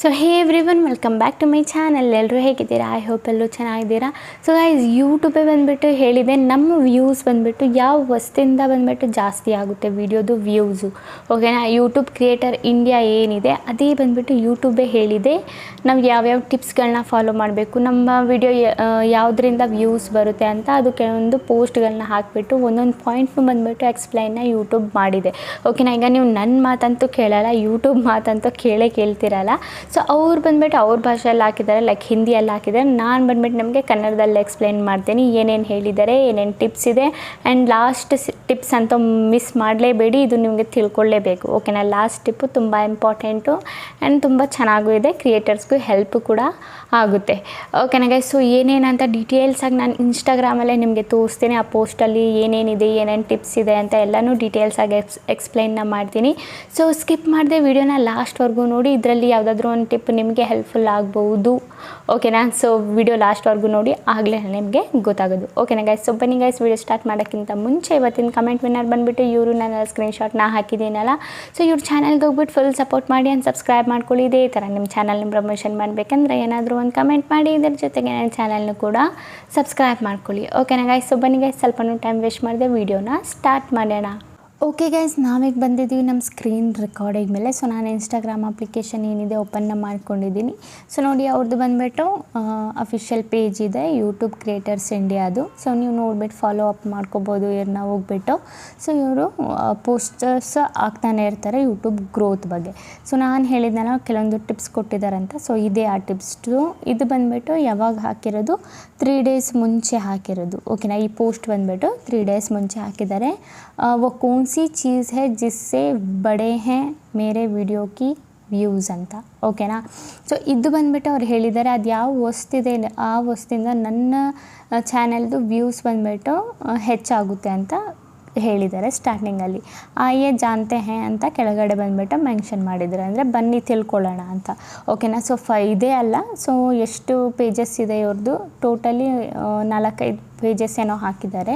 So hey everyone, welcome back to my channel. ಎಲ್ಲರೂ ಹೇಗಿದ್ದೀರಾ? I hope ಎಲ್ಲರೂ ಚೆನ್ನಾಗಿದ್ದೀರಾ. ಸೊ ಗೈಸ್, ಯೂಟ್ಯೂಬೇ ಬಂದುಬಿಟ್ಟು ಹೇಳಿದೆ, ನಮ್ಮ ವ್ಯೂಸ್ ಬಂದುಬಿಟ್ಟು ಯಾವ ವಸ್ತಿಂದ ಬಂದುಬಿಟ್ಟು ಜಾಸ್ತಿ ಆಗುತ್ತೆ ವಿಡಿಯೋದು ವ್ಯೂಸು. ಓಕೆನಾ? ಯೂಟ್ಯೂಬ್ ಕ್ರಿಯೇಟರ್ ಇಂಡಿಯಾ ಏನಿದೆ ಅದೇ ಬಂದುಬಿಟ್ಟು ಯೂಟ್ಯೂಬೇ ಹೇಳಿದೆ ನಾವು ಯಾವ್ಯಾವ ಟಿಪ್ಸ್ಗಳನ್ನ ಫಾಲೋ ಮಾಡಬೇಕು, ನಮ್ಮ ವಿಡಿಯೋ ಯಾವುದರಿಂದ ವ್ಯೂಸ್ ಬರುತ್ತೆ ಅಂತ. ಅದು ಕೆಲವೊಂದು ಪೋಸ್ಟ್ಗಳನ್ನ ಹಾಕಿಬಿಟ್ಟು ಒಂದೊಂದು ಪಾಯಿಂಟ್ನು ಬಂದುಬಿಟ್ಟು ಎಕ್ಸ್ಪ್ಲೈನ್ನ ಯೂಟ್ಯೂಬ್ ಮಾಡಿದೆ. ಓಕೆನಾ? ಈಗ ನೀವು ನನ್ನ ಮಾತಂತೂ ಕೇಳಲ್ಲ, ಯೂಟ್ಯೂಬ್ ಮಾತಂತೂ ಕೇಳ್ತಿರಲ್ಲ. ಸೊ ಅವ್ರು ಬಂದುಬಿಟ್ಟು ಅವ್ರ ಭಾಷೆಯಲ್ಲಿ ಹಾಕಿದ್ದಾರೆ, ಲೈಕ್ ಹಿಂದಿಯಲ್ಲಿ ಹಾಕಿದ್ದಾರೆ. ನಾನು ಬಂದುಬಿಟ್ಟು ನಮಗೆ ಕನ್ನಡದಲ್ಲಿ ಎಕ್ಸ್ಪ್ಲೈನ್ ಮಾಡ್ತೀನಿ ಏನೇನು ಹೇಳಿದ್ದಾರೆ, ಏನೇನು ಟಿಪ್ಸ್ ಇದೆ. ಆ್ಯಂಡ್ ಲಾಸ್ಟ್ ಟಿಪ್ಸ್ ಅಂತ ಮಿಸ್ ಮಾಡಲೇಬೇಡಿ, ಇದು ನಿಮಗೆ ತಿಳ್ಕೊಳ್ಳೇಬೇಕು. ಓಕೆನಾ? ಲಾಸ್ಟ್ ಟಿಪ್ಪು ತುಂಬ ಇಂಪಾರ್ಟೆಂಟು ಆ್ಯಂಡ್ ತುಂಬ ಚೆನ್ನಾಗೂ ಇದೆ, ಕ್ರಿಯೇಟರ್ಸ್ಗೂ ಹೆಲ್ಪ್ ಕೂಡ ಆಗುತ್ತೆ. ಓಕೆನಾ ಗೈಸ್? ಸೊ ಏನೇನಂತ ಡೀಟೇಲ್ಸಾಗಿ ನಾನು ಇನ್ಸ್ಟಾಗ್ರಾಮಲ್ಲೇ ನಿಮಗೆ ತೋರಿಸ್ತೀನಿ. ಆ ಪೋಸ್ಟಲ್ಲಿ ಏನೇನಿದೆ, ಏನೇನು ಟಿಪ್ಸ್ ಇದೆ ಅಂತ ಎಲ್ಲನೂ ಡೀಟೇಲ್ಸಾಗಿ ಎಕ್ಸ್ಪ್ಲೈನ್ನ ಮಾಡ್ತೀನಿ. ಸೊ ಸ್ಕಿಪ್ ಮಾಡಿದೆ ವಿಡಿಯೋನ ಲಾಸ್ಟ್ವರೆಗೂ ನೋಡಿ, ಇದರಲ್ಲಿ ಯಾವುದಾದ್ರೂ ಒಂದು ಟಿಪ್ ನಿಮಗೆ ಹೆಲ್ಪ್ಫುಲ್ ಆಗ್ಬೋದು. ಓಕೆನಾ? ಸೊ ವಿಡಿಯೋ ಲಾಸ್ಟ್ವರೆಗೂ ನೋಡಿ, ಆಗಲೇ ನಿಮಗೆ ಗೊತ್ತಾಗೋದು. ಓಕೆನಾ ಗೈಸ್? ಸೊ ಬನ್ನಿ ಗೈಸ್, ವಿಡಿಯೋ ಸ್ಟಾರ್ಟ್ ಮಾಡೋಕ್ಕಿಂತ ಮುಂಚೆ ಇವತ್ತಿನ ಕಮೆಂಟ್ ವಿನ್ನರ್ ಬಂದುಬಿಟ್ಟು ಇವರು, ನಾನು ಸ್ಕ್ರೀನ್ಶಾಟ್ನ ಹಾಕಿದ್ದೀನಲ್ಲ. ಸೊ ಇವ್ರ ಚಾನಲ್ಗೆ ಹೋಗ್ಬಿಟ್ಟು ಫುಲ್ ಸಪೋರ್ಟ್ ಮಾಡಿ ಆ್ಯಂಡ್ ಸಬ್ಸ್ಕ್ರೈಬ್ ಮಾಡ್ಕೊಳ್ಳಿ. ಇದೇ ಥರ ನಿಮ್ಮ ಚಾನಲ್ನ ಪ್ರಮೋಷನ್ ಮಾಡಬೇಕಂದ್ರೆ ಏನಾದರೂ ಒಂದು ಕಮೆಂಟ್ ಮಾಡಿ, ಇದರ ಜೊತೆಗೆ ನನ್ನ ಚಾನಲ್ನು ಕೂಡ ಸಬ್ಸ್ಕ್ರೈಬ್ ಮಾಡ್ಕೊಳ್ಳಿ. ಓಕೆನಾ ಗೈಸ್? ಸೊ ಬನ್ನಿ ಗೈಸ್, ಸ್ವಲ್ಪನೂ ಟೈಮ್ ವೇಸ್ಟ್ ಮಾಡಿದೆ, ವಿಡಿಯೋನ ಸ್ಟಾರ್ಟ್ ಮಾಡೋಣ. ಓಕೆ ಗೈಸ್, ನಾವೀಗ ಬಂದಿದ್ದೀವಿ ನಮ್ಮ ಸ್ಕ್ರೀನ್ ರೆಕಾರ್ಡಿಂಗ್ ಮೇಲೆ. ಸೊ ನಾನು ಇನ್ಸ್ಟಾಗ್ರಾಮ್ ಅಪ್ಲಿಕೇಶನ್ ಏನಿದೆ ಓಪನ್ನ ಮಾಡ್ಕೊಂಡಿದ್ದೀನಿ. ಸೊ ನೋಡಿ, ಅವ್ರದ್ದು ಬಂದುಬಿಟ್ಟು ಅಫಿಷಿಯಲ್ ಪೇಜ್ ಇದೆ, ಯೂಟ್ಯೂಬ್ ಕ್ರಿಯೇಟರ್ಸ್ ಇಂಡಿಯಾದು. ಸೊ ನೀವು ನೋಡ್ಬಿಟ್ಟು ಫಾಲೋ ಅಪ್ ಮಾಡ್ಕೋಬೋದು ಇವ್ರನ್ನ ಹೋಗ್ಬಿಟ್ಟು. ಸೊ ಇವರು ಪೋಸ್ಟರ್ಸ್ ಆಗ್ತಾನೆ ಇರ್ತಾರೆ ಯೂಟ್ಯೂಬ್ ಗ್ರೋತ್ ಬಗ್ಗೆ. ಸೊ ನಾನು ಹೇಳಿದ್ನಲ್ಲ, ಕೆಲವೊಂದು ಟಿಪ್ಸ್ ಕೊಟ್ಟಿದ್ದಾರಂತ. ಸೊ ಇದೇ ಆ ಟಿಪ್ಸ್ಟು. ಇದು ಬಂದುಬಿಟ್ಟು ಯಾವಾಗ ಹಾಕಿರೋದು, 3 ಡೇಸ್ ಮುಂಚೆ ಹಾಕಿರೋದು. ಓಕೆನಾ? ಈ ಪೋಸ್ಟ್ ಬಂದುಬಿಟ್ಟು 3 ಡೇಸ್ ಮುಂಚೆ ಹಾಕಿದ್ದಾರೆ. वो कौन सी चीज़ है जिससे बड़े हैं मेरे ವಿಡಿಯೋ ಕಿ ವ್ಯೂಸ್ ಅಂತ. ಓಕೆನಾ? ಸೊ ಇದು ಬಂದುಬಿಟ್ಟು ಅವ್ರು ಹೇಳಿದ್ದಾರೆ, ಅದು ಯಾವ ವಸ್ತಿದೆ ಆ ವಸ್ತಿಂದ ನನ್ನ ಚಾನಲ್ದು ವ್ಯೂಸ್ ಬಂದುಬಿಟ್ಟು ಹೆಚ್ಚಾಗುತ್ತೆ ಅಂತ ಹೇಳಿದ್ದಾರೆ ಸ್ಟಾರ್ಟಿಂಗಲ್ಲಿ. ಆಯೇ ಜಾನ್ತೆ ಹೇ ಅಂತ ಕೆಳಗಡೆ ಬಂದುಬಿಟ್ಟು ಮೆನ್ಷನ್ ಮಾಡಿದ್ದಾರೆ, ಅಂದರೆ ಬನ್ನಿ ತಿಳ್ಕೊಳ್ಳೋಣ ಅಂತ. ಓಕೆನಾ? ಸೊ ಇದೇ ಅಲ್ಲ, ಸೊ ಎಷ್ಟು ಪೇಜಸ್ ಇದೆ ಇವ್ರದ್ದು, ಟೋಟಲಿ 4-5 ಪೇಜಸ್ ಏನೋ ಹಾಕಿದ್ದಾರೆ.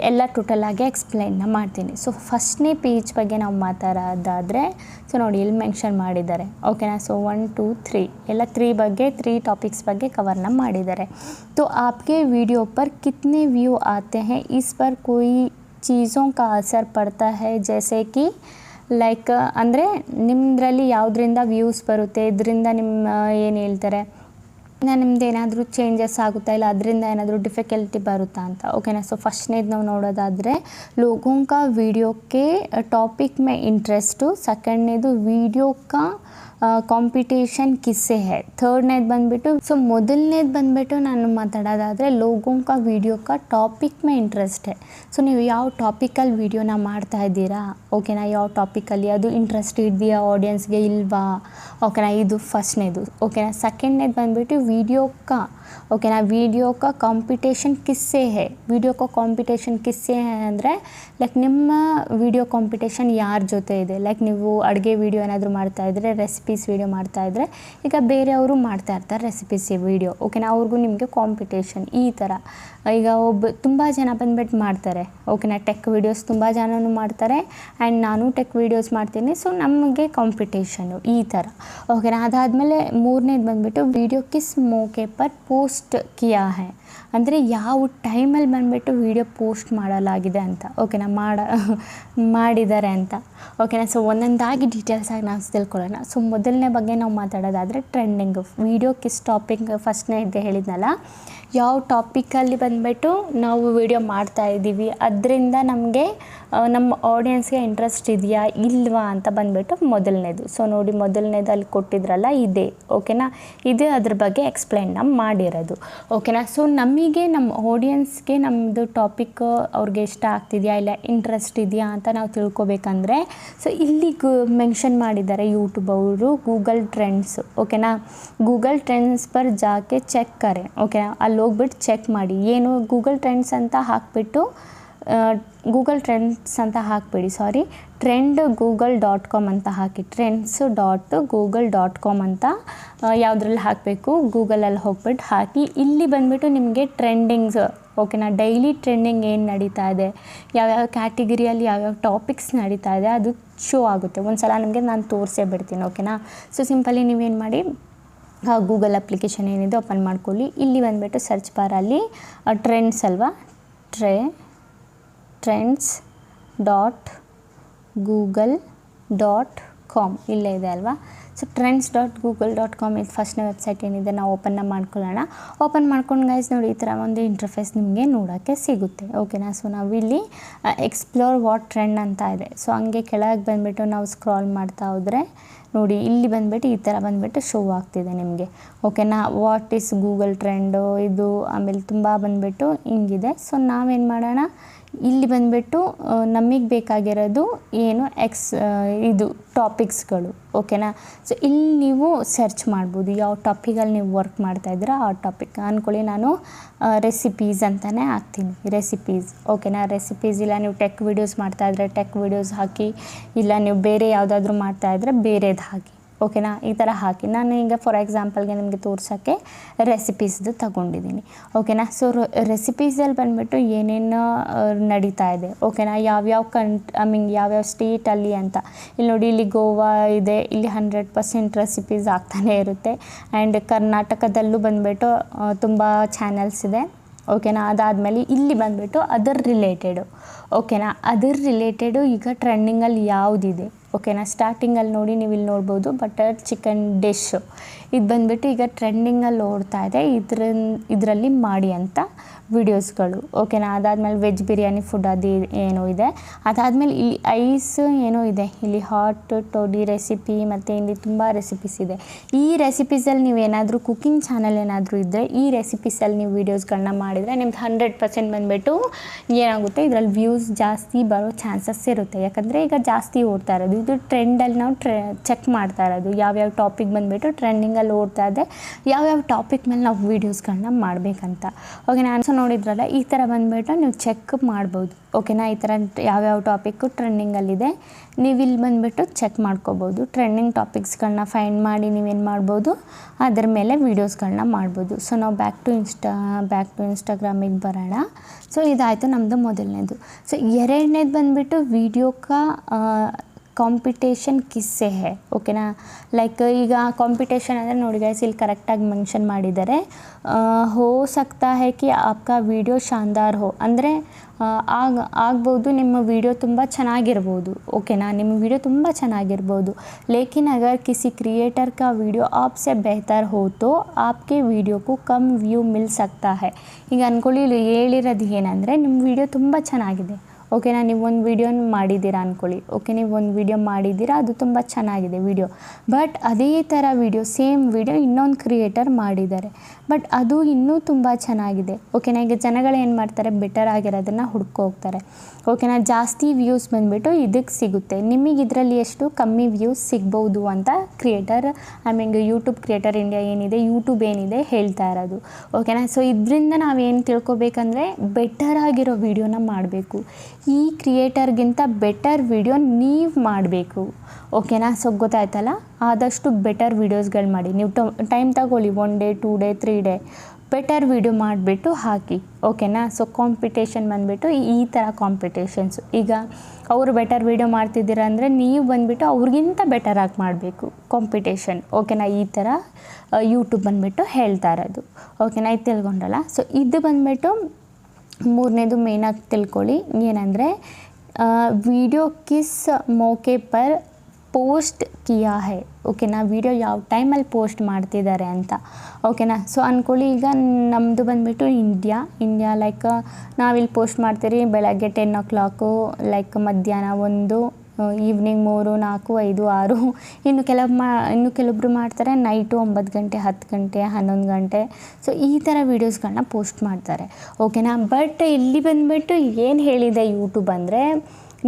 ಎಲ್ಲ ಟೋಟಲಾಗಿ ಎಕ್ಸ್ಪ್ಲೈನ್ನ ಮಾಡ್ತೀನಿ. ಸೊ ಫಸ್ಟ್ನೇ ಪೇಜ್ ಬಗ್ಗೆ ನಾವು ಮಾತಾಡೋದಾದರೆ, ಸೊ ನೋಡಿ ಇಲ್ಲಿ ಮೆನ್ಷನ್ ಮಾಡಿದ್ದಾರೆ. ಓಕೆನಾ? ಸೊ 1, 2, 3 ಎಲ್ಲ 3 ಬಗ್ಗೆ 3 ಟಾಪಿಕ್ಸ್ ಬಗ್ಗೆ ಕವರ್ನ ಮಾಡಿದ್ದಾರೆ. तो आपके वीडियो पर कितने व्यू आते हैं, इस पर कोई चीज़ों का असर पड़ता है, जैसे कि ಲೈಕ್ ಅಂದರೆ ನಿಮ್ಮದ್ರಲ್ಲಿ ಯಾವುದರಿಂದ ವ್ಯೂಸ್ ಬರುತ್ತೆ, ಇದರಿಂದ ನಿಮ್ಮ ಏನು ಹೇಳ್ತಾರೆ, ನಿಮ್ದು ಏನಾದರೂ ಚೇಂಜಸ್ ಆಗುತ್ತಾ, ಇಲ್ಲ ಅದರಿಂದ ಏನಾದರೂ ಡಿಫಿಕಲ್ಟಿ ಬರುತ್ತಾ ಅಂತ. ಓಕೆನಾ? ಸೊ ಫಸ್ಟ್ನೇದು ನಾವು ನೋಡೋದಾದರೆ, ಲೋಗೋं का वीडियो के टॉपिक में इंटरेस्ट. ಸೆಕೆಂಡ್ನೇದು ವಿಡಿಯೋ ಕಾ ಕಾಂಪಿಟೇಷನ್ ಕಿಸ್ಸೆ ಹೈ. ಥರ್ಡ್ನೇದು ಬಂದುಬಿಟ್ಟು, ಸೊ ಮೊದಲನೇದು ಬಂದುಬಿಟ್ಟು ನಾನು ಮಾತಾಡೋದಾದರೆ, ಲೋಗೋं का वीडियो का टॉपिक में इंटरेस्ट है. ಸೊ ನೀವು ಯಾವ ಟಾಪಿಕಲ್ಲಿ ವೀಡಿಯೋನ ಮಾಡ್ತಾ ಇದ್ದೀರಾ, ಓಕೆನಾ, ಯಾವ ಟಾಪಿಕಲ್ಲಿ ಅದು ಇಂಟ್ರೆಸ್ಟ್ ಇದೆಯಾ ಆಡಿಯನ್ಸ್ಗೆ ಇಲ್ವಾ. ಓಕೆನಾ? ಇದು ಫಸ್ಟ್ನೇದು. ಓಕೆನಾ? ಸೆಕೆಂಡ್ನೇದು ಬಂದುಬಿಟ್ಟು ವಿಡಿಯೋ ಕಾ, ಓಕೆನಾ, ವಿಡಿಯೋ ಕಾ ಕಾಂಪಿಟೇಷನ್ ಕಿಸ್ಸೆ ಹೈ. ವಿಡಿಯೋ ಕಾ ಕಾಂಪಿಟೇಷನ್ ಕಿಸ್ಸೆ ಹೈ ಅಂದರೆ ಲೈಕ್ ನಿಮ್ಮ ವಿಡಿಯೋ ಕಾಂಪಿಟೇಷನ್ ಯಾರ ಜೊತೆ ಇದೆ. ಲೈಕ್ ನೀವು ಅಡುಗೆ ವೀಡಿಯೋ ಏನಾದರೂ ಮಾಡ್ತಾಯಿದ್ರೆ, ರೆಸಿಪೀಸ್ ವೀಡಿಯೋ ಮಾಡ್ತಾಯಿದ್ರೆ, ಈಗ ಬೇರೆಯವರು ಮಾಡ್ತಾ ಇರ್ತಾರೆ ರೆಸಿಪೀಸ್ ವೀಡಿಯೋ. ಓಕೆನಾ? ಅವ್ರಿಗೂ ನಿಮಗೆ ಕಾಂಪಿಟೇಷನ್ ಈ ಥರ. ಈಗ ತುಂಬ ಜನ ಬಂದುಬಿಟ್ಟು ಮಾಡ್ತಾರೆ. ಓಕೆನಾ? ಟೆಕ್ ವೀಡಿಯೋಸ್ ತುಂಬ ಜನನೂ ಮಾಡ್ತಾರೆ, ಆ್ಯಂಡ್ ನಾನು ಟೆಕ್ ವೀಡಿಯೋಸ್ ಮಾಡ್ತೀನಿ. ಸೊ ನಮಗೆ ಕಾಂಪಿಟೇಷನ್ನು ಈ ಥರ. ಓಕೆನಾ? ಅದಾದಮೇಲೆ ಮೂರನೇದು ಬಂದುಬಿಟ್ಟು, ವಿಡಿಯೋ ಕಿಸ್ ಮೋಕೆ ಪರ್ ಪೋಸ್ಟ್ ಕಿಯಾ ಹೈ, ಅಂದರೆ ಯಾವ ಟೈಮಲ್ಲಿ ಬಂದುಬಿಟ್ಟು ವಿಡಿಯೋ ಪೋಸ್ಟ್ ಮಾಡಲಾಗಿದೆ ಅಂತ. ಓಕೆನಾ? ಮಾಡಿದ್ದಾರೆ ಅಂತ. ಓಕೆನಾ? ಸೊ ಒಂದೊಂದಾಗಿ ಡೀಟೇಲ್ಸಾಗಿ ನಾವು ತಿಳ್ಕೊಳ್ಳೋಣ. ಸೊ ಮೊದಲನೇ ಬಗ್ಗೆ ನಾವು ಮಾತಾಡೋದಾದರೆ, ಟ್ರೆಂಡಿಂಗು ವಿಡಿಯೋ ಕಿಸ್ ಟಾಪಿಕ್ ಫಸ್ಟ್ನೇ ಇದೆ ಹೇಳಿದ್ನಲ್ಲ, ಯಾವ ಟಾಪಿಕಲ್ಲಿ ಬಂದುಬಿಟ್ಟು ನಾವು ವಿಡಿಯೋ ಮಾಡ್ತಾಯಿದ್ದೀವಿ, ಅದರಿಂದ ನಮಗೆ ನಮ್ಮ ಆಡಿಯನ್ಸ್ಗೆ ಇಂಟ್ರೆಸ್ಟ್ ಇದೆಯಾ ಇಲ್ವಾ ಅಂತ ಬಂದುಬಿಟ್ಟು ಮೊದಲನೇದು. ಸೊ ನೋಡಿ, ಮೊದಲನೇದು ಅಲ್ಲಿ ಕೊಟ್ಟಿದ್ರಲ್ಲ ಇದೇ. ಓಕೆನಾ? ಇದೇ ಅದ್ರ ಬಗ್ಗೆ ಎಕ್ಸ್ಪ್ಲೈನ್ನ ಮಾಡಿರೋದು. ಓಕೆನಾ? ಸೊ ನಮಗೆ ನಮ್ಮ ಆಡಿಯನ್ಸ್ಗೆ ನಮ್ಮದು ಟಾಪಿಕ್ ಅವ್ರಿಗೆ ಇಷ್ಟ ಆಗ್ತಿದೆಯಾ ಇಲ್ಲ ಇಂಟ್ರೆಸ್ಟ್ ಇದೆಯಾ ಅಂತ ನಾವು ತಿಳ್ಕೊಬೇಕಂದ್ರೆ, ಸೊ ಇಲ್ಲಿ ಮೆನ್ಷನ್ ಮಾಡಿದ್ದಾರೆ ಯೂಟ್ಯೂಬ್ ಅವರು, ಗೂಗಲ್ ಟ್ರೆಂಡ್ಸ್. ಓಕೆನಾ? ಗೂಗಲ್ ಟ್ರೆಂಡ್ಸ್ ಪರ್ ಜಾಕೆ ಚೆಕ್ ಕರೆ. ಓಕೆನಾ? ಅಲ್ಲಿ ಹೋಗ್ಬಿಟ್ಟು ಚೆಕ್ ಮಾಡಿ, ಏನು ಗೂಗಲ್ ಟ್ರೆಂಡ್ಸ್ ಅಂತ ಹಾಕಿಬಿಟ್ಟು ಗೂಗಲ್ ಟ್ರೆಂಡ್ಸ್ ಅಂತ ಹಾಕಬೇಡಿ, ಸಾರಿ, trendgoogle.com ಅಂತ ಹಾಕಿ, trends.google.com ಅಂತ ಯಾವುದ್ರಲ್ಲಿ ಹಾಕಬೇಕು, ಗೂಗಲಲ್ಲಿ ಹೋಗ್ಬಿಟ್ಟು ಹಾಕಿ. ಇಲ್ಲಿ ಬಂದುಬಿಟ್ಟು ನಿಮಗೆ ಟ್ರೆಂಡಿಂಗ್ಸ್, ಓಕೆನಾ, ಡೈಲಿ ಟ್ರೆಂಡಿಂಗ್ ಏನು ನಡೀತಾ ಇದೆ, ಯಾವ್ಯಾವ ಕ್ಯಾಟಗಿರಿಯಲ್ಲಿ ಯಾವ್ಯಾವ ಟಾಪಿಕ್ಸ್ ನಡೀತಾ ಇದೆ ಅದು ಶೋ ಆಗುತ್ತೆ. ಒಂದು ಸಲ ನಿಮಗೆ ನಾನು ತೋರಿಸೇ ಬಿಡ್ತೀನಿ, ಓಕೆನಾ. ಸೊ ಸಿಂಪಲಿ ನೀವೇನು ಮಾಡಿ, ಗೂಗಲ್ ಅಪ್ಲಿಕೇಶನ್ ಏನಿದೆ ಓಪನ್ ಮಾಡ್ಕೊಳ್ಳಿ. ಇಲ್ಲಿ ಬಂದುಬಿಟ್ಟು ಸರ್ಚ್ ಬಾರಲ್ಲಿ ಟ್ರೆಂಡ್ಸ್ ಅಲ್ವಾ, trends.google.com ಇಲ್ಲೇ ಇದೆ ಅಲ್ವಾ. ಸೊ trends.google.com ಇದು ಫಸ್ಟ್ನೇ ವೆಬ್ಸೈಟ್ ಏನಿದೆ ನಾವು ಓಪನ್ನ ಮಾಡ್ಕೊಳ್ಳೋಣ. ಓಪನ್ ಮಾಡ್ಕೊಂಡು ಗೈಸ್ ನೋಡಿ, ಈ ಥರ ಒಂದು ಇಂಟರ್ಫೇಸ್ ನಿಮಗೆ ನೋಡೋಕ್ಕೆ ಸಿಗುತ್ತೆ, ಓಕೆನಾ. ಸೊ ನಾವಿಲ್ಲಿ ಎಕ್ಸ್ಪ್ಲೋರ್ ವಾಟ್ ಟ್ರೆಂಡ್ ಅಂತ ಇದೆ. ಸೊ ಹಂಗೆ ಕೆಳಗೆ ಬಂದುಬಿಟ್ಟು ನಾವು ಸ್ಕ್ರಾಲ್ ಮಾಡ್ತಾ ಹೋದರೆ ನೋಡಿ, ಇಲ್ಲಿ ಬಂದುಬಿಟ್ಟು ಈ ಥರ ಬಂದುಬಿಟ್ಟು ಶೋ ಆಗ್ತಿದೆ ನಿಮಗೆ, ಓಕೆನಾ. ವಾಟ್ ಈಸ್ ಗೂಗಲ್ ಟ್ರೆಂಡು ಇದು, ಆಮೇಲೆ ತುಂಬ ಬಂದುಬಿಟ್ಟು ಹಿಂಗಿದೆ. ಸೊ ನಾವೇನು ಮಾಡೋಣ, ಇಲ್ಲಿ ಬಂದುಬಿಟ್ಟು ನಮಗೆ ಬೇಕಾಗಿರೋದು ಏನು ಇದು ಟಾಪಿಕ್ಸ್ಗಳು, ಓಕೆನಾ. ಸೊ ಇಲ್ಲಿ ನೀವು ಸರ್ಚ್ ಮಾಡ್ಬೋದು, ಯಾವ ಟಾಪಿಕಲ್ಲಿ ನೀವು ವರ್ಕ್ ಮಾಡ್ತಾಯಿದ್ದೀರಾ ಆ ಟಾಪಿಕ್. ಅಂದ್ಕೊಳ್ಳಿ ನಾನು ರೆಸಿಪೀಸ್ ಅಂತಲೇ ಹಾಕ್ತೀನಿ, ರೆಸಿಪೀಸ್, ಓಕೆನಾ. ರೆಸಿಪೀಸ್, ಇಲ್ಲ ನೀವು ಟೆಕ್ ವೀಡಿಯೋಸ್ ಮಾಡ್ತಾಯಿದ್ರೆ ಟೆಕ್ ವೀಡಿಯೋಸ್ ಹಾಕಿ, ಇಲ್ಲ ನೀವು ಬೇರೆ ಯಾವುದಾದ್ರೂ ಮಾಡ್ತಾಯಿದ್ರೆ ಬೇರೆದು ಹಾಕಿ, ಓಕೆನಾ. ಈ ಥರ ಹಾಕಿ. ನಾನು ಈಗ ಫಾರ್ ಎಕ್ಸಾಂಪಲ್ಗೆ ನಿಮಗೆ ತೋರ್ಸೋಕ್ಕೆ ರೆಸಿಪೀಸ್ದು ತಗೊಂಡಿದ್ದೀನಿ, ಓಕೆನಾ. ಸೊ ರೆಸಿಪೀಸಲ್ಲಿ ಬಂದುಬಿಟ್ಟು ಏನೇನು ನಡೀತಾ ಇದೆ, ಓಕೆನಾ, ಯಾವ್ಯಾವ ಯಾವ್ಯಾವ ಸ್ಟೇಟಲ್ಲಿ ಅಂತ. ಇಲ್ಲಿ ನೋಡಿ, ಇಲ್ಲಿ ಗೋವಾ ಇದೆ, ಇಲ್ಲಿ 100% ರೆಸಿಪೀಸ್ ಆಗ್ತಾನೇ ಇರುತ್ತೆ. ಆ್ಯಂಡ್ ಕರ್ನಾಟಕದಲ್ಲೂ ಬಂದುಬಿಟ್ಟು ತುಂಬ ಚಾನಲ್ಸ್ ಇದೆ, ಓಕೆನಾ. ಅದಾದಮೇಲೆ ಇಲ್ಲಿ ಬಂದುಬಿಟ್ಟು ಅದರ್ ರಿಲೇಟೆಡು, ಓಕೆನಾ. ಅದರ್ ರಿಲೇಟೆಡು ಈಗ ಟ್ರೆಂಡಿಂಗಲ್ಲಿ ಯಾವುದಿದೆ, ಓಕೆನಾ. ಸ್ಟಾರ್ಟಿಂಗಲ್ಲಿ ನೋಡಿ, ನೀವು ಇಲ್ಲಿ ನೋಡ್ಬೋದು ಬಟರ್ ಚಿಕನ್ ಡಿಶ್, ಇದು ಬಂದುಬಿಟ್ಟು ಈಗ ಟ್ರೆಂಡಿಂಗಲ್ಲಿ ಓಡ್ತಾ ಇದೆ, ಇದರಲ್ಲಿ ಮಾಡಿ ಅಂತ ವಿಡಿಯೋಸ್ಗಳು, ಓಕೆನಾ. ಅದಾದಮೇಲೆ ವೆಜ್ ಬಿರಿಯಾನಿ ಫುಡ್ ಅದು ಏನೋ ಇದೆ. ಅದಾದಮೇಲೆ ಇಲ್ಲಿ ಐಸ್ ಏನೋ ಇದೆ, ಇಲ್ಲಿ ಹಾಟ್ ಟೋಡಿ ರೆಸಿಪಿ, ಮತ್ತು ಇಲ್ಲಿ ತುಂಬ ರೆಸಿಪೀಸ್ ಇದೆ. ಈ ರೆಸಿಪೀಸಲ್ಲಿ ನೀವೇನಾದರೂ ಕುಕ್ಕಿಂಗ್ ಚಾನಲ್ ಏನಾದರೂ ಇದ್ದರೆ ಈ ರೆಸಿಪೀಸಲ್ಲಿ ನೀವು ವೀಡಿಯೋಸ್ಗಳನ್ನ ಮಾಡಿದರೆ ನಿಮ್ದು 100% ಬಂದುಬಿಟ್ಟು ಏನಾಗುತ್ತೆ, ಇದರಲ್ಲಿ ವ್ಯೂಸ್ ಜಾಸ್ತಿ ಬರೋ ಚಾನ್ಸಸ್ ಇರುತ್ತೆ. ಯಾಕಂದರೆ ಈಗ ಜಾಸ್ತಿ ಓಡ್ತಾ ಇರೋದು ಇದು ಟ್ರೆಂಡಲ್ಲಿ ನಾವು ಚೆಕ್ ಮಾಡ್ತಾ ಇರೋದು, ಯಾವ್ಯಾವ ಟಾಪಿಕ್ ಬಂದುಬಿಟ್ಟು ಟ್ರೆಂಡಿಂಗಲ್ಲಿ ಓಡ್ತಾ ಇದೆ, ಯಾವ್ಯಾವ ಟಾಪಿಕ್ ಮೇಲೆ ನಾವು ವೀಡಿಯೋಸ್ಗಳನ್ನ ಮಾಡಬೇಕಂತ, ಓಕೆ. ನಾನು ನೋಡಿದ್ರಲ್ಲ, ಈ ಥರ ಬಂದುಬಿಟ್ಟು ನೀವು ಚೆಕ್ ಮಾಡ್ಬೋದು, ಓಕೆನಾ. ಈ ಥರ ಯಾವ್ಯಾವ ಟಾಪಿಕ್ಕು ಟ್ರೆಂಡಿಂಗಲ್ಲಿದೆ ನೀವು ಇಲ್ಲಿ ಬಂದುಬಿಟ್ಟು ಚೆಕ್ ಮಾಡ್ಕೋಬೋದು. ಟ್ರೆಂಡಿಂಗ್ ಟಾಪಿಕ್ಸ್ಗಳನ್ನ ಫೈಂಡ್ ಮಾಡಿ ನೀವೇನು ಮಾಡ್ಬೋದು, ಅದರ ಮೇಲೆ ವೀಡಿಯೋಸ್ಗಳನ್ನ ಮಾಡ್ಬೋದು. ಸೊ ನಾವು ಬ್ಯಾಕ್ ಟು ಇನ್ಸ್ಟಾಗ್ರಾಮಿಗೆ ಬರೋಣ. ಸೊ ಇದಾಯಿತು ನಮ್ಮದು ಮೊದಲನೇದು. ಸೊ ಎರಡನೇದು ಬಂದುಬಿಟ್ಟು ವೀಡಿಯೋಕ್ಕೆ ಕಾಂಪಿಟೇಷನ್ ಕಿಸ್ಸೆ ಹೇ, ಓಕೆನಾ. ಲೈಕ್ ಈಗ ಕಾಂಪಿಟೇಷನ್ ಅಂದರೆ ನೋಡಿ ಗೈಸ್, ಇಲ್ಲಿ ಕರೆಕ್ಟಾಗಿ ಮೆನ್ಷನ್ ಮಾಡಿದ್ದಾರೆ. ಹೋ ಸಕ್ತಾ ಹೈ ಕಿ ಆಪ್ಕಾ ವೀಡಿಯೋ ಶಾನ್ದಾರ್ ಹೋ, ಅಂದರೆ ಆಗ್ಬೋದು ನಿಮ್ಮ ವೀಡಿಯೋ ತುಂಬ ಚೆನ್ನಾಗಿರ್ಬೋದು, ಓಕೆನಾ. ನಿಮ್ಮ ವೀಡಿಯೋ ತುಂಬ ಚೆನ್ನಾಗಿರ್ಬೋದು. ಲೇಕಿನ್ ಅಗರ್ ಕಿಸಿ ಕ್ರಿಯೇಟರ್ ಕಾ ವೀಡಿಯೋ ಆಪ್ಸೆ ಬೆಹತರ್ ಹೋ ತೋ ಆಪ್ಕೆ ವೀಡಿಯೋಕ್ಕೂ ಕಮ್ ವ್ಯೂ ಮಿಲ್ ಸಕ್ತಾ ಹೈ. ಈಗ ಅಂದ್ಕೊಳ್ಳಿ, ಇಲ್ಲಿ ಹೇಳಿರೋದು ಏನಂದರೆ ನಿಮ್ಮ ವೀಡಿಯೋ ತುಂಬ ಚೆನ್ನಾಗಿದೆ, ಓಕೆನಾ. ನೀವು ಒಂದು ವೀಡಿಯೋನ ಮಾಡಿದ್ದೀರಾ ಅಂದ್ಕೊಳ್ಳಿ, ಓಕೆ. ನೀವು ಒಂದು ವೀಡಿಯೋ ಮಾಡಿದ್ದೀರಾ, ಅದು ತುಂಬ ಚೆನ್ನಾಗಿದೆ ವೀಡಿಯೋ. ಬಟ್ ಅದೇ ಥರ ವೀಡಿಯೋ, ಸೇಮ್ ವೀಡಿಯೋ ಇನ್ನೊಂದು ಕ್ರಿಯೇಟರ್ ಮಾಡಿದ್ದಾರೆ, ಬಟ್ ಅದು ಇನ್ನೂ ತುಂಬ ಚೆನ್ನಾಗಿದೆ, ಓಕೆನಾ. ಈಗ ಜನಗಳು ಏನು ಮಾಡ್ತಾರೆ, ಬೆಟರ್ ಆಗಿರೋದನ್ನು ಹುಡ್ಕೋಗ್ತಾರೆ, ಓಕೆನಾ. ಜಾಸ್ತಿ ವ್ಯೂಸ್ ಬಂದುಬಿಟ್ಟು ಇದಕ್ಕೆ ಸಿಗುತ್ತೆ. ನಿಮಗೆ ಇದರಲ್ಲಿ ಎಷ್ಟು ಕಮ್ಮಿ ವ್ಯೂಸ್ ಸಿಗ್ಬೋದು ಅಂತ ಕ್ರಿಯೇಟರ್, ಯೂಟ್ಯೂಬ್ ಕ್ರಿಯೇಟರ್ ಇಂಡಿಯಾ ಏನಿದೆ, ಯೂಟ್ಯೂಬ್ ಏನಿದೆ ಹೇಳ್ತಾ ಇರೋದು, ಓಕೆನಾ. ಸೊ ಇದರಿಂದ ನಾವೇನು ತಿಳ್ಕೊಬೇಕಂದ್ರೆ ಬೆಟರ್ ಆಗಿರೋ ವೀಡಿಯೋನ ಮಾಡಬೇಕು. ಈ ಕ್ರಿಯೇಟರ್ಗಿಂತ ಬೆಟರ್ ವೀಡಿಯೋ ನೀವು ಮಾಡಬೇಕು, ಓಕೆನಾ. ಸೊ ಗೊತ್ತಾಯ್ತಲ್ಲ, ಆದಷ್ಟು ಬೆಟರ್ ವೀಡಿಯೋಸ್ಗಳು ಮಾಡಿ. ನೀವು ಟೈಮ್ ತಗೊಳ್ಳಿ, 1 day 2 day 3 day better video ಮಾಡಿಬಿಟ್ಟು ಹಾಕಿ, ಓಕೆನಾ. ಸೊ ಕಾಂಪಿಟೇಷನ್ ಬಂದುಬಿಟ್ಟು ಈ ಥರ ಕಾಂಪಿಟೇಷನ್ಸು, ಈಗ ಅವರು ಬೆಟರ್ ವೀಡಿಯೋ ಮಾಡ್ತಿದ್ದೀರ ಅಂದರೆ ನೀವು ಬಂದುಬಿಟ್ಟು ಅವ್ರಿಗಿಂತ ಬೆಟರಾಗಿ ಮಾಡಬೇಕು ಕಾಂಪಿಟೇಷನ್, ಓಕೆನಾ. ಈ ಥರ ಯೂಟ್ಯೂಬ್ ಬಂದುಬಿಟ್ಟು ಹೇಳ್ತಾ ಇರೋದು, ಓಕೆನಾ. ಇದು ತಿಳ್ಕೊಂಡಲ್ಲ. ಸೊ ಇದು ಬಂದುಬಿಟ್ಟು ಮೂರನೇದು ಮೇಯ್ನಾಗಿ ತಿಳ್ಕೊಳ್ಳಿ, ಏನಂದರೆ ವಿಡಿಯೋ ಕಿಸ್ ಮೌಕೆ ಪರ್ ಪೋಸ್ಟ್ ಕಿಯಾ ಹೈ, ಓಕೆನಾ. ವೀಡಿಯೋ ಯಾವ ಟೈಮಲ್ಲಿ ಪೋಸ್ಟ್ ಮಾಡ್ತಿದ್ದಾರೆ ಅಂತ, ಓಕೆನಾ. ಸೊ ಅಂದ್ಕೊಳ್ಳಿ, ಈಗ ನಮ್ಮದು ಬಂದುಬಿಟ್ಟು ಇಂಡಿಯಾ ಲೈಕ್ ನಾವಿಲ್ಲಿ ಪೋಸ್ಟ್ ಮಾಡ್ತೀರಿ ಬೆಳಗ್ಗೆ 10 o'clock, ಲೈಕ್ ಮಧ್ಯಾಹ್ನ 1, ಈವ್ನಿಂಗ್ 3, 4, 5, 6, ಇನ್ನು ಕೆಲವೊಬ್ರು ಮಾಡ್ತಾರೆ ನೈಟು 9 ಗಂಟೆ 10 ಗಂಟೆ 11 ಗಂಟೆ. ಸೊ ಈ ಥರ ವೀಡಿಯೋಸ್ಗಳನ್ನ ಪೋಸ್ಟ್ ಮಾಡ್ತಾರೆ, ಓಕೆನಾ. ಬಟ್ ಇಲ್ಲಿ ಬಂದುಬಿಟ್ಟು ಏನು ಹೇಳಿದೆ ಯೂಟ್ಯೂಬ್ ಅಂದರೆ,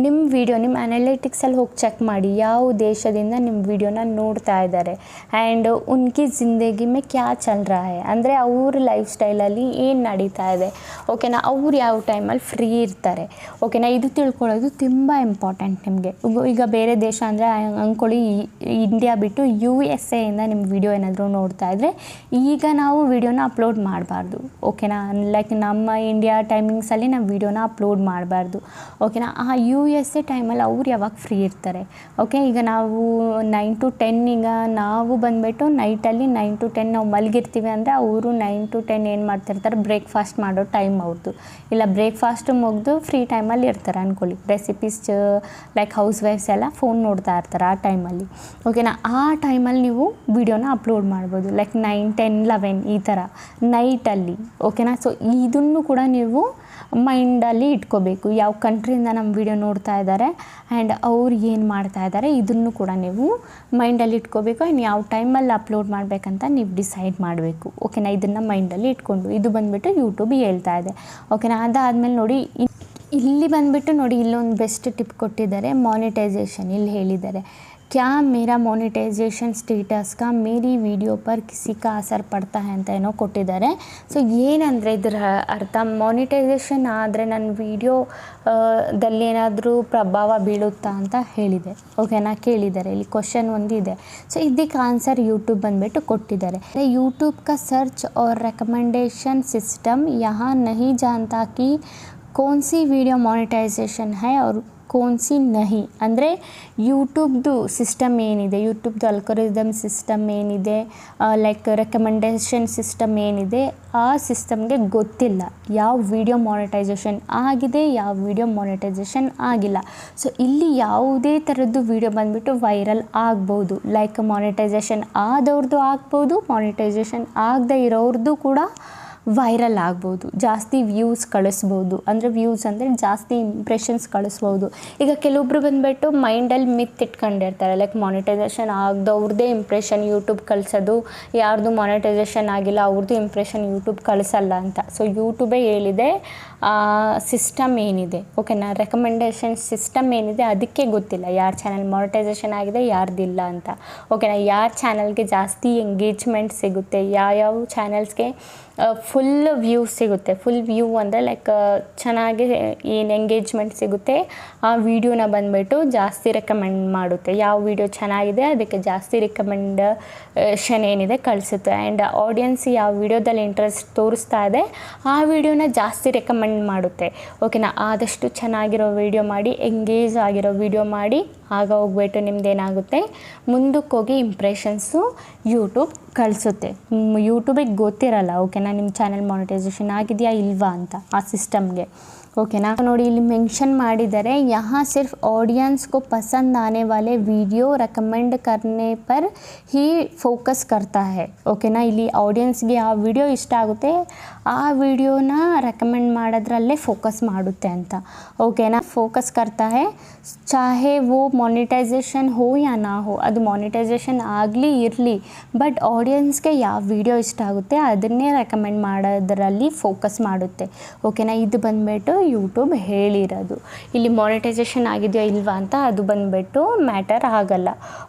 ನಿಮ್ಮ ವಿಡಿಯೋ ನಿಮ್ಮ ಅನಾಲಿಟಿಕ್ಸಲ್ಲಿ ಹೋಗಿ ಚೆಕ್ ಮಾಡಿ ಯಾವ ದೇಶದಿಂದ ನಿಮ್ಮ ವಿಡಿಯೋನ ನೋಡ್ತಾ ಇದ್ದಾರೆ ಆ್ಯಂಡ್ ಉನ್ಕಿ ಜಿಂದಗಿ ಮೇ ಕ್ಯಾ ಚಲ್ ರಹಾ ಹೈ, ಅಂದರೆ ಅವ್ರ ಲೈಫ್ ಸ್ಟೈಲಲ್ಲಿ ಏನು ನಡೀತಾ ಇದೆ, ಓಕೆನಾ, ಅವ್ರು ಯಾವ ಟೈಮಲ್ಲಿ ಫ್ರೀ ಇರ್ತಾರೆ, ಓಕೆನಾ. ಇದು ತಿಳ್ಕೊಳ್ಳೋದು ತುಂಬ ಇಂಪಾರ್ಟೆಂಟ್ ನಿಮಗೆ. ಈಗ ಬೇರೆ ದೇಶ ಅಂದರೆ ಅಂದ್ಕೊಳ್ಳಿ ಇಂಡಿಯಾ ಬಿಟ್ಟು USA ಇಂದ ನಿಮ್ಮ ವಿಡಿಯೋ ಏನಾದರೂ ನೋಡ್ತಾ ಇದ್ದರೆ ಈಗ ನಾವು ವಿಡಿಯೋನ ಅಪ್ಲೋಡ್ ಮಾಡಬಾರ್ದು, ಓಕೆನಾ. ಲೈಕ್ ನಮ್ಮ ಇಂಡಿಯಾ ಟೈಮಿಂಗ್ಸಲ್ಲಿ ನಾವು ವಿಡಿಯೋನ ಅಪ್ಲೋಡ್ ಮಾಡಬಾರ್ದು, ಓಕೆನಾ. ಆ USA ಟೈಮಲ್ಲಿ ಅವ್ರು ಯಾವಾಗ ಫ್ರೀ ಇರ್ತಾರೆ, ಓಕೆ. ಈಗ ನಾವು 9 to 10, ಈಗ ನಾವು ಬಂದುಬಿಟ್ಟು ನೈಟಲ್ಲಿ 9 to 10 ನಾವು ಮಲಗಿರ್ತೀವಿ ಅಂದರೆ ಅವರು 9 to 10 ಏನು ಮಾಡ್ತಿರ್ತಾರೆ, ಬ್ರೇಕ್ಫಾಸ್ಟ್ ಮಾಡೋ ಟೈಮ್ ಅವ್ರದ್ದು, ಇಲ್ಲ ಬ್ರೇಕ್ಫಾಸ್ಟ್ ಮುಗಿದು ಫ್ರೀ ಟೈಮಲ್ಲಿ ಇರ್ತಾರೆ ಅಂದ್ಕೊಳ್ಳಿ. ರೆಸಿಪೀಸ್ ಲೈಕ್ ಹೌಸ್ ವೈಫ್ಸ್ ಎಲ್ಲ ಫೋನ್ ನೋಡ್ತಾ ಇರ್ತಾರೆ ಆ ಟೈಮಲ್ಲಿ, ಓಕೆನಾ. ಆ ಟೈಮಲ್ಲಿ ನೀವು ವಿಡಿಯೋನ ಅಪ್ಲೋಡ್ ಮಾಡ್ಬೋದು, ಲೈಕ್ 9, 10, 11 ಈ ಥರ ನೈಟಲ್ಲಿ, ಓಕೆನಾ. ಸೊ ಇದನ್ನು ಕೂಡ ನೀವು ಮೈಂಡಲ್ಲಿ ಇಟ್ಕೋಬೇಕು, ಯಾವ ಕಂಟ್ರಿಯಿಂದ ನಮ್ಮ ವಿಡಿಯೋ ನೋಡ್ತಾ ಇದ್ದಾರೆ ಆ್ಯಂಡ್ ಅವ್ರು ಏನು ಮಾಡ್ತಾ ಇದ್ದಾರೆ ಇದನ್ನು ಕೂಡ ನೀವು ಮೈಂಡಲ್ಲಿ ಇಟ್ಕೋಬೇಕು. ಆ್ಯಂಡ್ ಯಾವ ಟೈಮಲ್ಲಿ ಅಪ್ಲೋಡ್ ಮಾಡಬೇಕಂತ ನೀವು ಡಿಸೈಡ್ ಮಾಡಬೇಕು, ಓಕೆನಾ. ಇದನ್ನು ಮೈಂಡಲ್ಲಿ ಇಟ್ಕೊಂಡು ಇದು ಬಂದುಬಿಟ್ಟು ಯೂಟ್ಯೂಬ್ ಹೇಳ್ತಾ ಇದೆ, ಓಕೆನಾ. ಅದಾದಮೇಲೆ ನೋಡಿ ಇಲ್ಲಿ ಬಂದುಬಿಟ್ಟು ನೋಡಿ ಇಲ್ಲೊಂದು ಬೆಸ್ಟ್ ಟಿಪ್ ಕೊಟ್ಟಿದ್ದಾರೆ, ಮಾನಿಟೈಸೇಷನ್. ಇಲ್ಲಿ ಹೇಳಿದ್ದಾರೆ क्या मेरा मोनेटाइजेशन स्टेटस का मेरी वीडियो पर किसी का असर पड़ता है ಅಂತ ಏನೋ ಕೊಟ್ಟಿದ್ದಾರೆ. ಸೊ ಏನಂದರೆ ಇದರ ಅರ್ಥ, ಮಾನಿಟೈಸೇಷನ್ ಆದರೆ ನನ್ನ ವಿಡಿಯೋದಲ್ಲಿ ಏನಾದರೂ ಪ್ರಭಾವ ಬೀಳುತ್ತಾ ಅಂತ ಹೇಳಿದೆ, ಓಕೆನಾ, ಕೇಳಿದ್ದಾರೆ. ಇಲ್ಲಿ ಕ್ವಶನ್ ಒಂದಿದೆ. ಸೊ ಇದಕ್ಕೆ ಆನ್ಸರ್ ಯೂಟ್ಯೂಬ್ ಬಂದುಬಿಟ್ಟು ಕೊಟ್ಟಿದ್ದಾರೆ. ಯೂಟ್ಯೂಬ್ का सर्च और रिकमेंडेशन सिस्टम यहाँ नहीं जानता कि कौन सी वीडियो मोनेटाइजेशन है और ಕೋನ್ಸಿ ನಹಿ, ಅಂದರೆ ಯೂಟ್ಯೂಬ್ದು ಸಿಸ್ಟಮ್ ಏನಿದೆ, ಯೂಟ್ಯೂಬ್ದು ಅಲ್ಗೊರಿದಮ್ ಸಿಸ್ಟಮ್ ಏನಿದೆ, ಲೈಕ್ ರೆಕಮೆಂಡೇಷನ್ ಸಿಸ್ಟಮ್ ಏನಿದೆ, ಆ ಸಿಸ್ಟಮ್ಗೆ ಗೊತ್ತಿಲ್ಲ ಯಾವ ವಿಡಿಯೋ ಮಾನಿಟೈಸೇಷನ್ ಆಗಿದೆ, ಯಾವ ವಿಡಿಯೋ ಮಾನಿಟೈಸೇಷನ್ ಆಗಿಲ್ಲ. ಸೊ ಇಲ್ಲಿ ಯಾವುದೇ ಥರದ್ದು ವಿಡಿಯೋ ಬಂದುಬಿಟ್ಟು ವೈರಲ್ ಆಗ್ಬೋದು, ಲೈಕ್ ಮಾನಿಟೈಸೇಷನ್ ಆದವ್ರದ್ದು ಆಗ್ಬೋದು, ಮಾನಿಟೈಸೇಷನ್ ಆಗದೇ ಇರೋರ್ದು ಕೂಡ ವೈರಲ್ ಆಗ್ಬೋದು, ಜಾಸ್ತಿ ವ್ಯೂಸ್ ಕಳಿಸ್ಬೋದು. ಅಂದರೆ ವ್ಯೂಸ್ ಅಂದರೆ ಜಾಸ್ತಿ ಇಂಪ್ರೆಷನ್ಸ್ ಕಳಿಸ್ಬೋದು. ಈಗ ಕೆಲವೊಬ್ರು ಬಂದುಬಿಟ್ಟು ಮೈಂಡಲ್ಲಿ ಮಿತ್ ಇಟ್ಕೊಂಡಿರ್ತಾರೆ, ಲೈಕ್ ಮಾನಿಟೈಸೇಷನ್ ಆಗದವ್ರದ್ದೇ ಇಂಪ್ರೆಷನ್ ಯೂಟ್ಯೂಬ್ ಕಳಿಸೋದು, ಯಾರ್ದು ಮಾನಿಟೈಸೇಷನ್ ಆಗಿಲ್ಲ ಅವ್ರದ್ದು ಇಂಪ್ರೆಷನ್ ಯೂಟ್ಯೂಬ್ ಕಳಿಸಲ್ಲ ಅಂತ. ಸೊ ಯೂಟ್ಯೂಬೇ ಹೇಳಿದೆ ಸಿಸ್ಟಮ್ ಏನಿದೆ, ಓಕೆನಾ, ರೆಕಮೆಂಡೇಷನ್ ಸಿಸ್ಟಮ್ ಏನಿದೆ ಅದಕ್ಕೆ ಗೊತ್ತಿಲ್ಲ ಯಾರ ಚಾನಲ್ ಮಾನಿಟೈಸೇಷನ್ ಆಗಿದೆ ಯಾರ್ದಿಲ್ಲ ಅಂತ, ಓಕೆನಾ. ಯಾರ ಚಾನಲ್ಗೆ ಜಾಸ್ತಿ ಎಂಗೇಜ್ಮೆಂಟ್ ಸಿಗುತ್ತೆ, ಯಾವ ಚಾನಲ್ಸ್ಗೆ ಫುಲ್ ವ್ಯೂ ಸಿಗುತ್ತೆ, ಫುಲ್ ವ್ಯೂ ಅಂದರೆ ಲೈಕ್ ಚೆನ್ನಾಗಿ ಏನು ಎಂಗೇಜ್ಮೆಂಟ್ ಸಿಗುತ್ತೆ ಆ ವಿಡಿಯೋನ ಬಂದುಬಿಟ್ಟು ಜಾಸ್ತಿ ರೆಕಮೆಂಡ್ ಮಾಡುತ್ತೆ. ಯಾವ ವಿಡಿಯೋ ಚೆನ್ನಾಗಿದೆ ಅದಕ್ಕೆ ಜಾಸ್ತಿ ರೆಕಮೆಂಡೇಷನ್ ಏನಿದೆ ಕಳಿಸುತ್ತೆ. ಆ್ಯಂಡ್ ಆಡಿಯನ್ಸ್ ಯಾವ ವಿಡಿಯೋದಲ್ಲಿ ಇಂಟ್ರೆಸ್ಟ್ ತೋರಿಸ್ತಾ ಇದೆ ಆ ವಿಡಿಯೋನ ಜಾಸ್ತಿ ರೆಕಮೆಂಡ್ ಮಾಡುತ್ತೆ, ಓಕೆನಾ. ಆದಷ್ಟು ಚೆನ್ನಾಗಿರೋ ವಿಡಿಯೋ ಮಾಡಿ, ಎಂಗೇಜ್ ಆಗಿರೋ ವಿಡಿಯೋ ಮಾಡಿ, ಆಗ ಹೋಗ್ಬಿಟ್ಟು ನಿಮ್ದೇನಾಗುತ್ತೆ ಮುಂದಕ್ಕೆ ಹೋಗಿ ಇಂಪ್ರೆಷನ್ಸು ಯೂಟ್ಯೂಬ್ ಕಳಿಸುತ್ತೆ. ಯೂಟ್ಯೂಬಿಗೆ ಗೊತ್ತಿರಲ್ಲ, ಓಕೆನಾ, ನಿಮ್ಮ ಚಾನಲ್ ಮಾನಿಟೈಸೇಷನ್ ಆಗಿದೆಯಾ ಇಲ್ವಾ ಅಂತ ಆ ಸಿಸ್ಟಮ್ಗೆ, ಓಕೆನಾ. ನೋಡಿ ಇಲ್ಲಿ ಮೆನ್ಷನ್ ಮಾಡಿದ್ದಾರೆ, यहाँ सिर्फ ऑडियंस को पसंद आने वाले वीडियो रेकमेंड करने पर ही ಫೋಕಸ್ करता है, ಓಕೆನಾ. ಇಲ್ಲಿ ಆಡಿಯನ್ಸ್ಗೆ ಆ ವಿಡಿಯೋ ಇಷ್ಟ ಆಗುತ್ತೆ ಆ ವಿಡಿಯೋನ ರೆಕಮೆಂಡ್ ಮಾಡೋದ್ರಲ್ಲೇ ಫೋಕಸ್ ಮಾಡುತ್ತೆ ಅಂತ, ಓಕೆನಾ. ಫೋಕಸ್ करता है चाहे वो मोनेटाइजेशन हो या ना हो, ಅದು ಮಾನಿಟೈಸೇಷನ್ ಆಗಲಿ ಇರಲಿ, ಬಟ್ ಆಡಿಯನ್ಸ್ಗೆ ಯಾವ ವಿಡಿಯೋ ಇಷ್ಟ ಆಗುತ್ತೆ ಅದನ್ನೇ ರೆಕಮೆಂಡ್ ಮಾಡೋದ್ರಲ್ಲಿ ಫೋಕಸ್ ಮಾಡುತ್ತೆ, ಓಕೆನಾ. ಇದು ಬಂದುಬಿಟ್ಟು ಯೂಟ್ಯೂಬ್ ಹೇಳಿರೋದು. ಇಲ್ಲಿ ಮಾನಿಟೈಸೇಷನ್ ಆಗಿದೆಯೋ ಇಲ್ವಾ ಅಂತ ಅದು ಬಂದುಬಿಟ್ಟು ಮ್ಯಾಟರ್ ಆಗಲ್ಲ,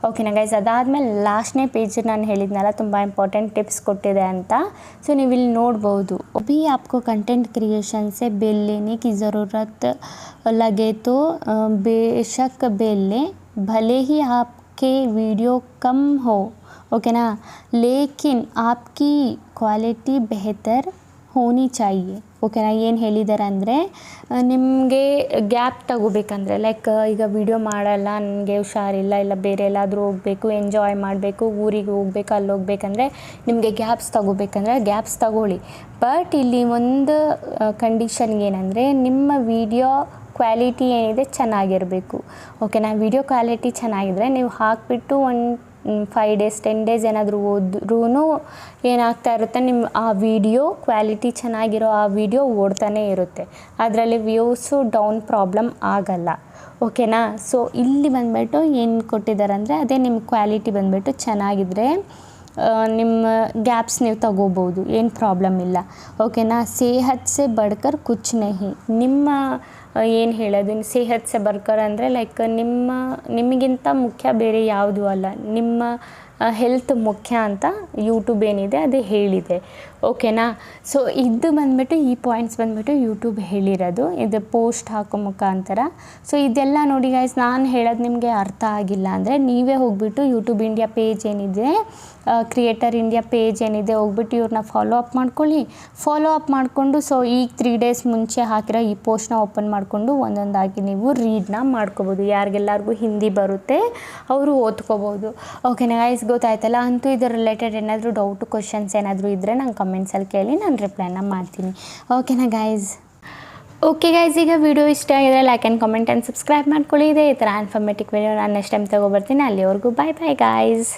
ಓಕೆನಾ ಗೈಸ್. ಅದಾದಮೇಲೆ ಲಾಸ್ಟ್ನೇ ಪೇಜ್ ನಾನು ಹೇಳಿದ್ನಲ್ಲ ತುಂಬ ಇಂಪಾರ್ಟೆಂಟ್ ಟಿಪ್ಸ್ ಕೊಟ್ಟಿದೆ ಅಂತ. ಸೊ ನೀವು ಇಲ್ಲಿ ನೋಡ್ಬೋದು, ಅಭಿ आपको कंटेंट क्रिएशन से बेल लेने की ज़रूरत लगे तो बेशक बेल लें, भले ही आपके वीडियो कम हो, ओके ना, लेकिन आपकी क्वालिटी बेहतर ಹೋನಿ ಚಾಹಿಯೆ, ಓಕೆನಾ. ಏನು ಹೇಳಿದ್ದಾರೆ ಅಂದರೆ ನಿಮಗೆ ಗ್ಯಾಪ್ ತಗೋಬೇಕಂದ್ರೆ ಲೈಕ್ ಈಗ ವಿಡಿಯೋ ಮಾಡಲ್ಲ, ನನಗೆ ಹುಷಾರಿಲ್ಲ, ಇಲ್ಲ ಬೇರೆ ಎಲ್ಲಾದರೂ ಹೋಗಬೇಕು, ಎಂಜಾಯ್ ಮಾಡಬೇಕು, ಊರಿಗೆ ಹೋಗ್ಬೇಕು, ಅಲ್ಲಿ ಹೋಗ್ಬೇಕಂದ್ರೆ ನಿಮಗೆ ಗ್ಯಾಪ್ಸ್ ತಗೋಬೇಕಂದ್ರೆ ಗ್ಯಾಪ್ಸ್ ತಗೊಳ್ಳಿ. ಬಟ್ ಇಲ್ಲಿ ಒಂದು ಕಂಡೀಷನ್ ಏನಂದರೆ ನಿಮ್ಮ ವಿಡಿಯೋ ಕ್ವಾಲಿಟಿ ಏನಿದೆ ಚೆನ್ನಾಗಿರಬೇಕು, ಓಕೆನಾ. ವಿಡಿಯೋ ಕ್ವಾಲಿಟಿ ಚೆನ್ನಾಗಿದ್ದರೆ ನೀವು ಹಾಕಿಬಿಟ್ಟು ಒಂದು 5 days 10 days ಏನಾದರೂ ಹೋದ್ರೂ ಏನಾಗ್ತಾ ಇರುತ್ತೆ, ನಿಮ್ಮ ಆ ವಿಡಿಯೋ ಕ್ವಾಲಿಟಿ ಚೆನ್ನಾಗಿರೋ ಆ ವಿಡಿಯೋ ಓಡ್ತಾನೆ ಇರುತ್ತೆ, ಅದರಲ್ಲಿ ವ್ಯೂಸು ಡೌನ್ ಪ್ರಾಬ್ಲಮ್ ಆಗಲ್ಲ, ಓಕೆನಾ. ಸೊ ಇಲ್ಲಿ ಬಂದುಬಿಟ್ಟು ಏನು ಕೊಟ್ಟಿದ್ದಾರೆ ಅಂದರೆ ಅದೇ ನಿಮ್ಮ ಕ್ವಾಲಿಟಿ ಬಂದುಬಿಟ್ಟು ಚೆನ್ನಾಗಿದ್ದರೆ ನಿಮ್ಮ ಗ್ಯಾಪ್ಸ್ ನೀವು ತಗೋಬೋದು, ಏನು ಪ್ರಾಬ್ಲಮ್ ಇಲ್ಲ, ಓಕೆನಾ. ಸೇಹತ್ ಸೆ ಬಡ್ಕರ್ ಕುಚ್ ನಹಿ, ನಿಮ್ಮ ಏನು ಹೇಳೋದು ಸೇಹತ್ ಸೆ ಬರ್ಕರ್ ಅಂದರೆ ಲೈಕ್ ನಿಮಗಿಂತ ಮುಖ್ಯ ಬೇರೆ ಯಾವುದೂ ಅಲ್ಲ, ನಿಮ್ಮ ಹೆಲ್ತ್ ಮುಖ್ಯ ಅಂತ ಯೂಟ್ಯೂಬ್ ಏನಿದೆ ಅದು ಹೇಳಿದೆ. ಓಕೆನಾ. ಸೊ ಇದು ಬಂದುಬಿಟ್ಟು ಈ ಪಾಯಿಂಟ್ಸ್ ಬಂದುಬಿಟ್ಟು ಯೂಟ್ಯೂಬ್ ಹೇಳಿರೋದು, ಇದು ಪೋಸ್ಟ್ ಹಾಕೋ ಮುಖಾಂತರ. ಸೊ ಇದೆಲ್ಲ ನೋಡಿ ಗೈಸ್, ನಾನು ಹೇಳೋದು ನಿಮಗೆ ಅರ್ಥ ಆಗಿಲ್ಲ ಅಂದರೆ ನೀವೇ ಹೋಗ್ಬಿಟ್ಟು ಯೂಟ್ಯೂಬ್ ಇಂಡಿಯಾ ಪೇಜ್ ಏನಿದೆ, ಕ್ರಿಯೇಟರ್ ಇಂಡಿಯಾ ಪೇಜ್ ಏನಿದೆ, ಹೋಗ್ಬಿಟ್ಟು ಇವ್ರನ್ನ ಫಾಲೋ ಅಪ್ ಮಾಡ್ಕೊಳ್ಳಿ. ಫಾಲೋ ಅಪ್ ಮಾಡಿಕೊಂಡು ಸೊ ಈಗ 3 days ಮುಂಚೆ ಹಾಕಿರೋ ಈ ಪೋಸ್ಟ್ನ ಓಪನ್ ಮಾಡಿಕೊಂಡು ಒಂದೊಂದಾಗಿ ನೀವು ರೀಡ್ನ ಮಾಡ್ಕೋಬೋದು. ಯಾರಿಗೆಲ್ಲರಿಗೂ ಹಿಂದಿ ಬರುತ್ತೆ ಅವರು ಓದ್ಕೋಬೋದು. ಓಕೆನಾ ಗೈಸ್, ಗೊತ್ತಾಯ್ತಲ್ಲ. ಅಂತೂ ಇದರ ರಿಲೇಟೆಡ್ ಏನಾದರೂ ಡೌಟು ಕ್ವಶನ್ಸ್ ಏನಾದರೂ ಇದ್ದರೆ ನಂಗೆ ಕಮೆಂಟ್ಸಲ್ಲಿ ಕೇಳಿ, ನಾನು ರಿಪ್ಲೈನ ಮಾಡ್ತೀನಿ. ಓಕೆನಾ ಗೈಸ್. ಓಕೆ ಗೈಸ್, ಈಗ ವಿಡಿಯೋ ಇಷ್ಟ ಆಗಿದ್ರೆ like and comment and subscribe ಮಾಡ್ಕೊಳ್ಳಿ. ಇದೆ ಈ ಥರ ಇನ್ಫಾರ್ಮೇಟಿವ್ ವಿಡಿಯೋ ನಾನು ನೆಕ್ಸ್ಟ್ ಟೈಮ್ ತೊಗೊಬರ್ತೀನಿ. ಅಲ್ಲಿವರೆಗೂ ಬಾಯ್ ಬಾಯ್ ಗೈಸ್.